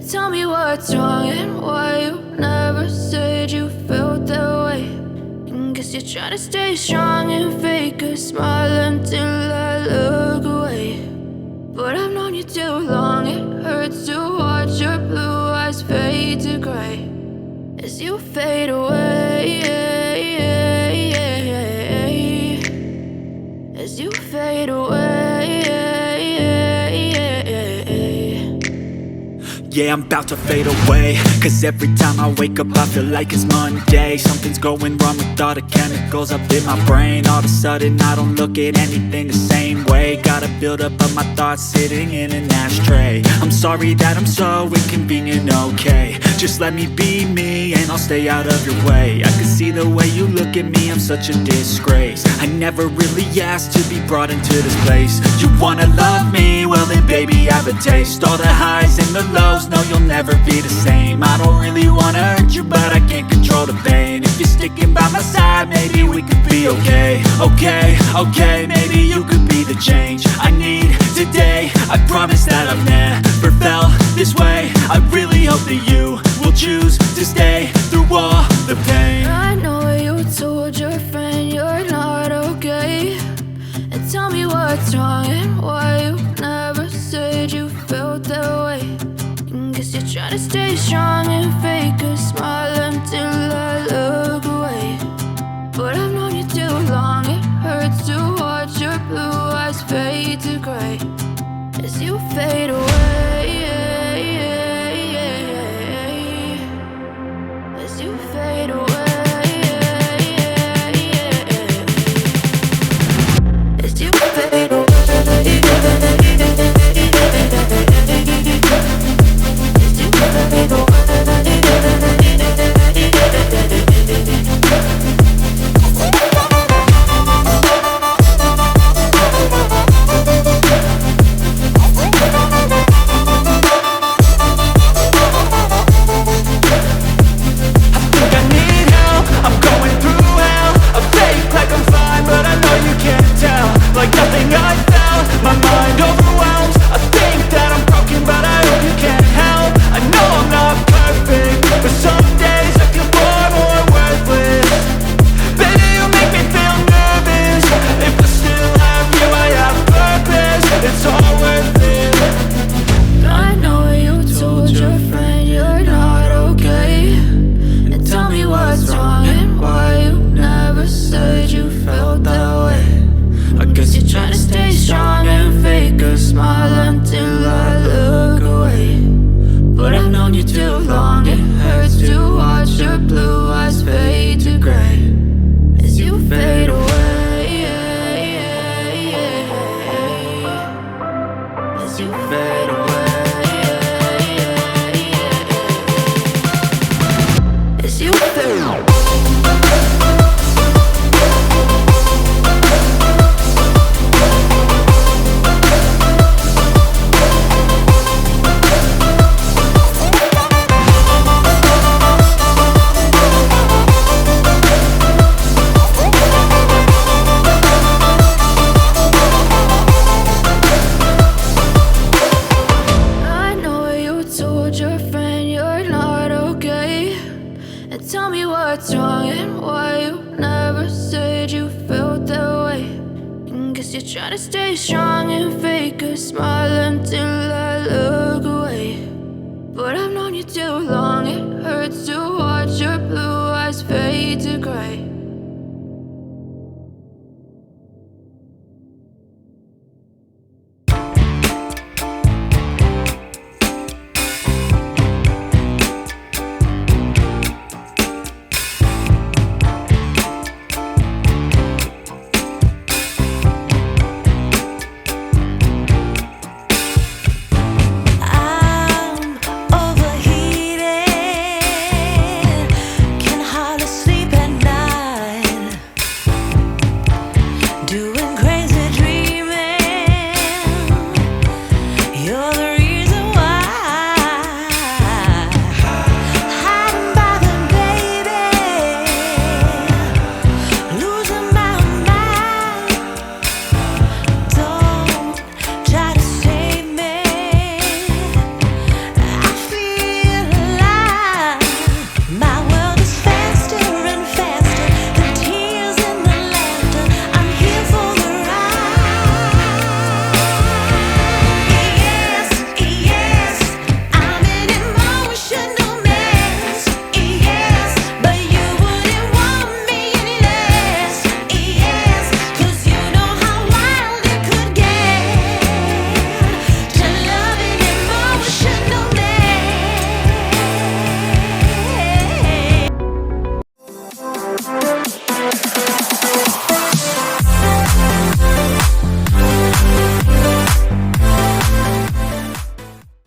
Tell me what's wrong and why you never said you felt that way. And guess you're trying to stay strong and fake a smile until I look away. But I've known you too long, it hurts to watch your blue eyes fade to gray as you fade away, as you fade away. Yeah, I'm about to fade away, cause every time I wake up I feel like it's Monday. Something's going wrong with all the chemicals up in my brain. All of a sudden I don't look at anything the same way. Gotta build up of my thoughts sitting in an ashtray. I'm sorry that I'm so inconvenient, okay. Just let me be me and I'll stay out of your way. I can see the way you look at me, I'm such a disgrace. I never really asked to be brought into this place. You wanna love me? Well then baby I have a taste. All the highs and the lows, no you'll never be the same. I don't really wanna hurt you but I can't control the pain. If you're sticking by my side maybe we could be okay. Okay, maybe you could be the change I need today. I promise that I've never felt this way. I really hope that you will choose to stay through all the pain. I know you told your friend you're not okay. And tell me what's wrong and why you never said you felt that way. And guess you're trying to stay strong and fake a smile until I look away. But I've known you too long, it hurts to watch your blue eyes fade to gray as you fade away, as you fade away, as you fade away. Like nothing I felt, my mind overwhelmed. I think that I'm broken, but I hope you can't help. I know I'm not perfect, but some days I feel far more worthless. Baby, you make me feel nervous. If I still have you, I have purpose. It's all worth it. I know you told your friend you're not okay. And tell me what's wrong and why you never said you felt that way. I guess you're trying to stay strong and fake a smile until I look away. But I've known you too long, it hurts to watch your blue eyes fade to gray as you fade away, as you fade away, as you fade away. Tell me what's wrong and why you never said you felt that way. And guess you're trying to stay strong and fake a smile until I